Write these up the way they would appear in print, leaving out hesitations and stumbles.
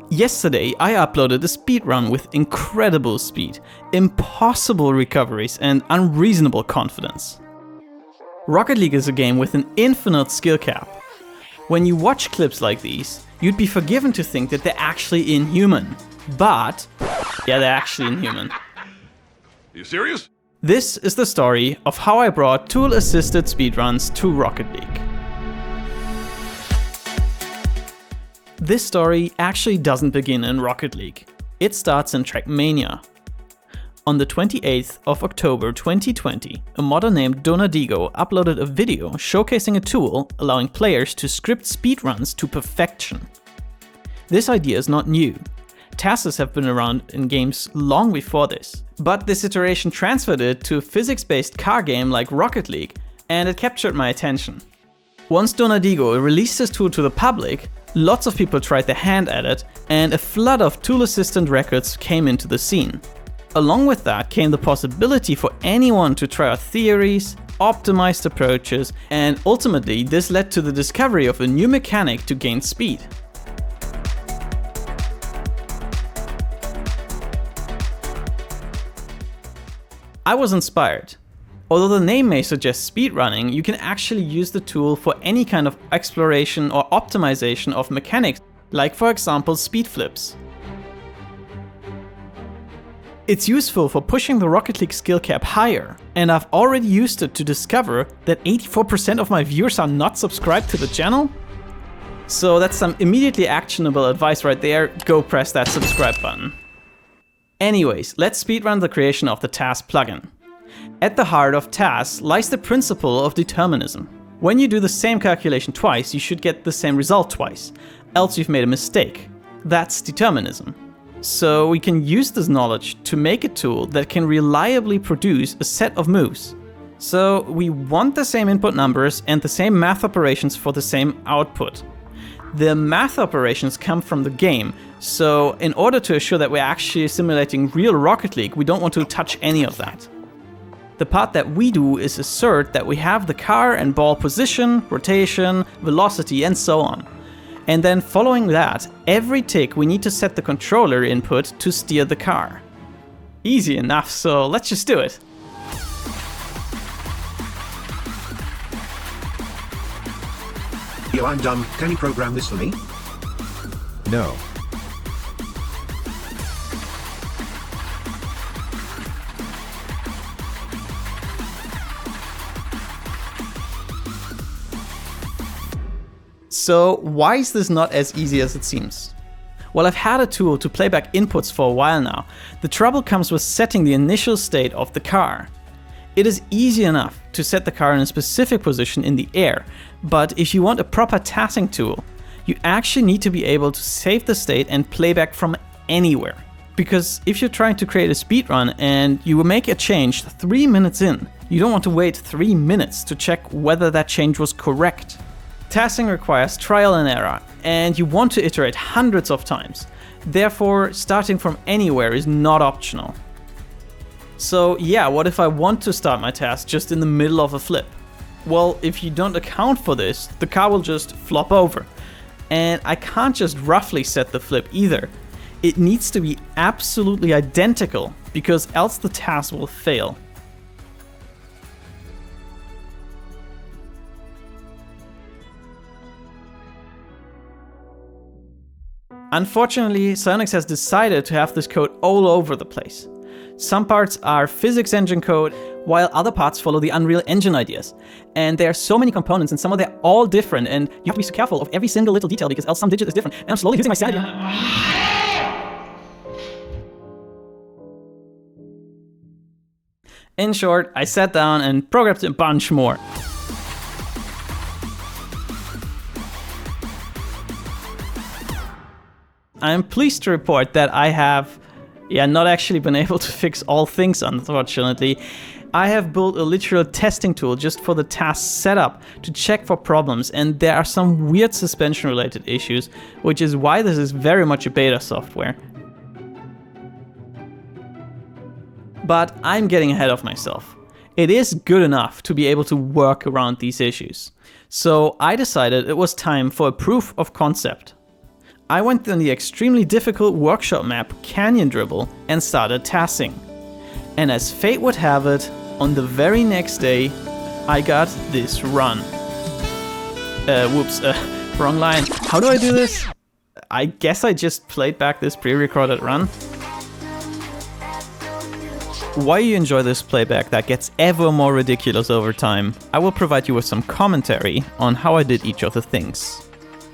Yesterday, I uploaded a speedrun with incredible speed, impossible recoveries, and unreasonable confidence. Rocket League is a game with an infinite skill cap. When you watch clips like these, you'd be forgiven to think that they're actually inhuman. But, yeah, they're actually inhuman. Are you serious? This is the story of how I brought tool-assisted speedruns to Rocket League. This story actually doesn't begin in Rocket League. It starts in TrackMania. On the 28th of October 2020, a modder named Donadigo uploaded a video showcasing a tool allowing players to script speedruns to perfection. This idea is not new. TASs have been around in games long before this, but this iteration transferred it to a physics-based car game like Rocket League, and it captured my attention. Once Donadigo released this tool to the public, lots of people tried their hand at it, and a flood of tool-assisted records came into the scene. Along with that came the possibility for anyone to try out theories, optimized approaches, and ultimately this led to the discovery of a new mechanic to gain speed. I was inspired. Although the name may suggest speedrunning, you can actually use the tool for any kind of exploration or optimization of mechanics, like for example speed flips. It's useful for pushing the Rocket League skill cap higher, and I've already used it to discover that 84% of my viewers are not subscribed to the channel. So that's some immediately actionable advice right there. Go press that subscribe button. Anyways, let's speedrun the creation of the TAS plugin. At the heart of TAS lies the principle of determinism. When you do the same calculation twice, you should get the same result twice, else you've made a mistake. That's determinism. So we can use this knowledge to make a tool that can reliably produce a set of moves. So we want the same input numbers and the same math operations for the same output. The math operations come from the game, so in order to assure that we're actually simulating real Rocket League, we don't want to touch any of that. The part that we do is assert that we have the car and ball position, rotation, velocity, and so on. And then following that, every tick we need to set the controller input to steer the car. Easy enough, so let's just do it. Yo, I'm done. Can you program this for me? No. So why is this not as easy as it seems? Well, I've had a tool to play back inputs for a while now. The trouble comes with setting the initial state of the car. It is easy enough to set the car in a specific position in the air, but if you want a proper TASing tool, you actually need to be able to save the state and play back from anywhere. Because if you're trying to create a speedrun and you will make a change 3 minutes in, you don't want to wait 3 minutes to check whether that change was correct. TASing requires trial and error, and you want to iterate hundreds of times. Therefore, starting from anywhere is not optional. So yeah, what if I want to start my TAS just in the middle of a flip? Well, if you don't account for this, the car will just flop over. And I can't just roughly set the flip either. It needs to be absolutely identical, because else the TAS will fail. Unfortunately, Psyonix has decided to have this code all over the place. Some parts are physics engine code, while other parts follow the Unreal Engine ideas. And there are so many components, and some of them are all different, and you have to be so careful of every single little detail, because else some digit is different, and I'm slowly losing my sanity. In short, I sat down and programmed a bunch more. I'm pleased to report that I have not actually been able to fix all things, unfortunately. I have built a literal testing tool just for the TAS setup to check for problems, and there are some weird suspension related issues, which is why this is very much a beta software. But I'm getting ahead of myself. It is good enough to be able to work around these issues. So I decided it was time for a proof of concept. I went on the extremely difficult workshop map Canyon Dribble and started TASing. And as fate would have it, on the very next day, I got this run. Wrong line. How do I do this? I guess I just played back this pre-recorded run. Why you enjoy this playback that gets ever more ridiculous over time, I will provide you with some commentary on how I did each of the things.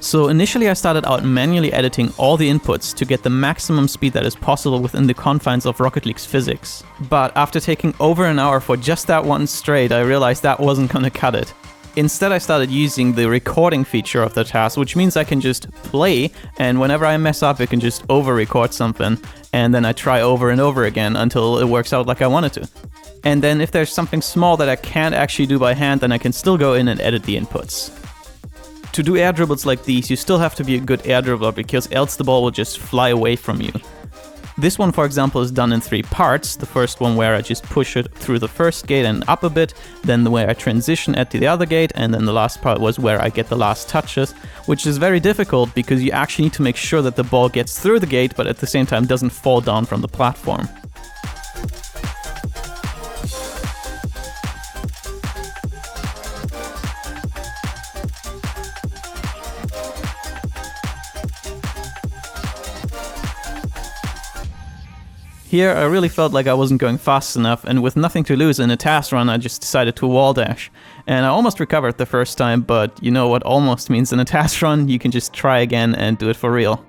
So initially I started out manually editing all the inputs to get the maximum speed that is possible within the confines of Rocket League's physics. But after taking over an hour for just that one straight, I realized that wasn't gonna cut it. Instead I started using the recording feature of the TAS, which means I can just play, and whenever I mess up I can just over-record something, and then I try over and over again until it works out like I want it to. And then if there's something small that I can't actually do by hand, then I can still go in and edit the inputs. To do air dribbles like these, you still have to be a good air dribbler, because else the ball will just fly away from you. This one, for example, is done in 3 parts. The first one where I just push it through the first gate and up a bit, then the way I transition at the other gate, and then the last part was where I get the last touches, which is very difficult because you actually need to make sure that the ball gets through the gate, but at the same time doesn't fall down from the platform. Here I really felt like I wasn't going fast enough, and with nothing to lose in a TAS run I just decided to wall dash. And I almost recovered the first time, but you know what almost means in a TAS run, you can just try again and do it for real.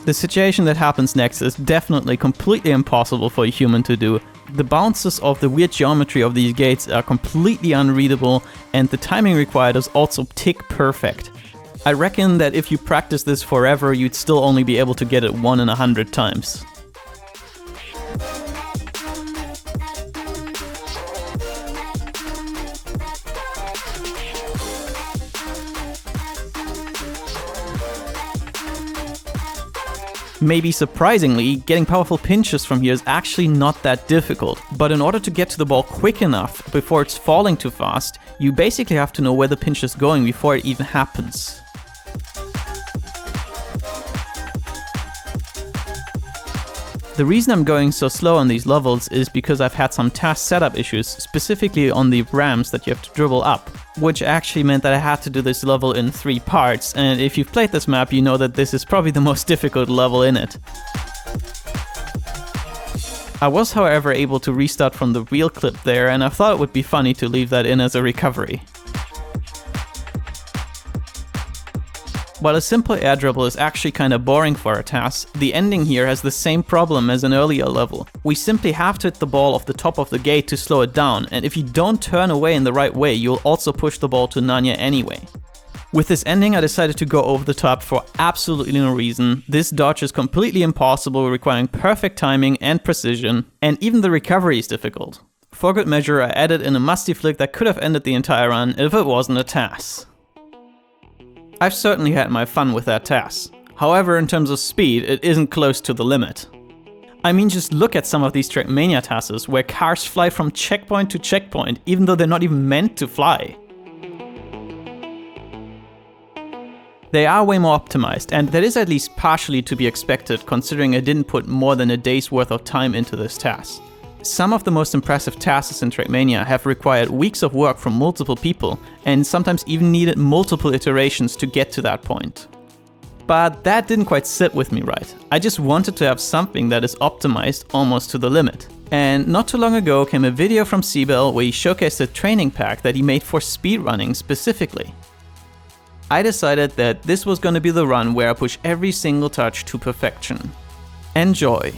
The situation that happens next is definitely completely impossible for a human to do. The bounces of the weird geometry of these gates are completely unreadable, and the timing required is also tick perfect. I reckon that if you practice this forever, you'd still only be able to get it 1 in 100 times. Maybe surprisingly, getting powerful pinches from here is actually not that difficult, but in order to get to the ball quick enough before it's falling too fast, you basically have to know where the pinch is going before it even happens. The reason I'm going so slow on these levels is because I've had some TAS setup issues, specifically on the ramps that you have to dribble up, which actually meant that I had to do this level in 3 parts, and if you've played this map you know that this is probably the most difficult level in it. I was however able to restart from the real clip there, and I thought it would be funny to leave that in as a recovery. While a simple air dribble is actually kinda boring for a TAS, the ending here has the same problem as an earlier level. We simply have to hit the ball off the top of the gate to slow it down, and if you don't turn away in the right way, you'll also push the ball to Nanya anyway. With this ending I decided to go over the top for absolutely no reason. This dodge is completely impossible, requiring perfect timing and precision, and even the recovery is difficult. For good measure I added in a musty flick that could have ended the entire run if it wasn't a TAS. I've certainly had my fun with that TAS. However, in terms of speed, it isn't close to the limit. I mean, just look at some of these TrackMania TASes, where cars fly from checkpoint to checkpoint, even though they're not even meant to fly. They are way more optimized, and that is at least partially to be expected, considering I didn't put more than a day's worth of time into this TAS. Some of the most impressive TASes in TrackMania have required weeks of work from multiple people, and sometimes even needed multiple iterations to get to that point. But that didn't quite sit with me right. I just wanted to have something that is optimized almost to the limit. And not too long ago came a video from Siebel where he showcased a training pack that he made for speedrunning specifically. I decided that this was going to be the run where I push every single touch to perfection. Enjoy!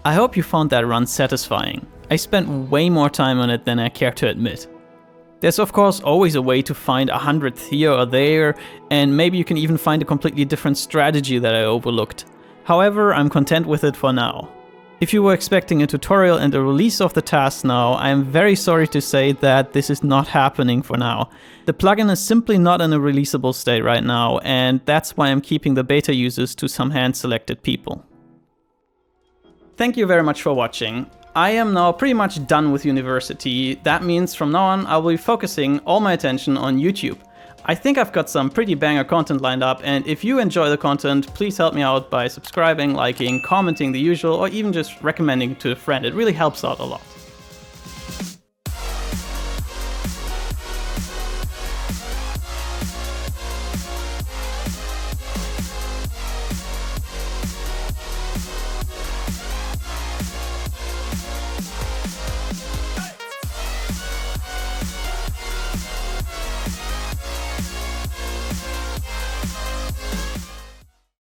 I hope you found that run satisfying. I spent way more time on it than I care to admit. There's of course always a way to find 100th here or there, and maybe you can even find a completely different strategy that I overlooked. However, I'm content with it for now. If you were expecting a tutorial and a release of the TAS now, I am very sorry to say that this is not happening for now. The plugin is simply not in a releasable state right now, and that's why I'm keeping the beta users to some hand-selected people. Thank you very much for watching. I am now pretty much done with university. That means from now on I will be focusing all my attention on YouTube. I think I've got some pretty banger content lined up, and if you enjoy the content, please help me out by subscribing, liking, commenting the usual, or even just recommending to a friend. It really helps out a lot.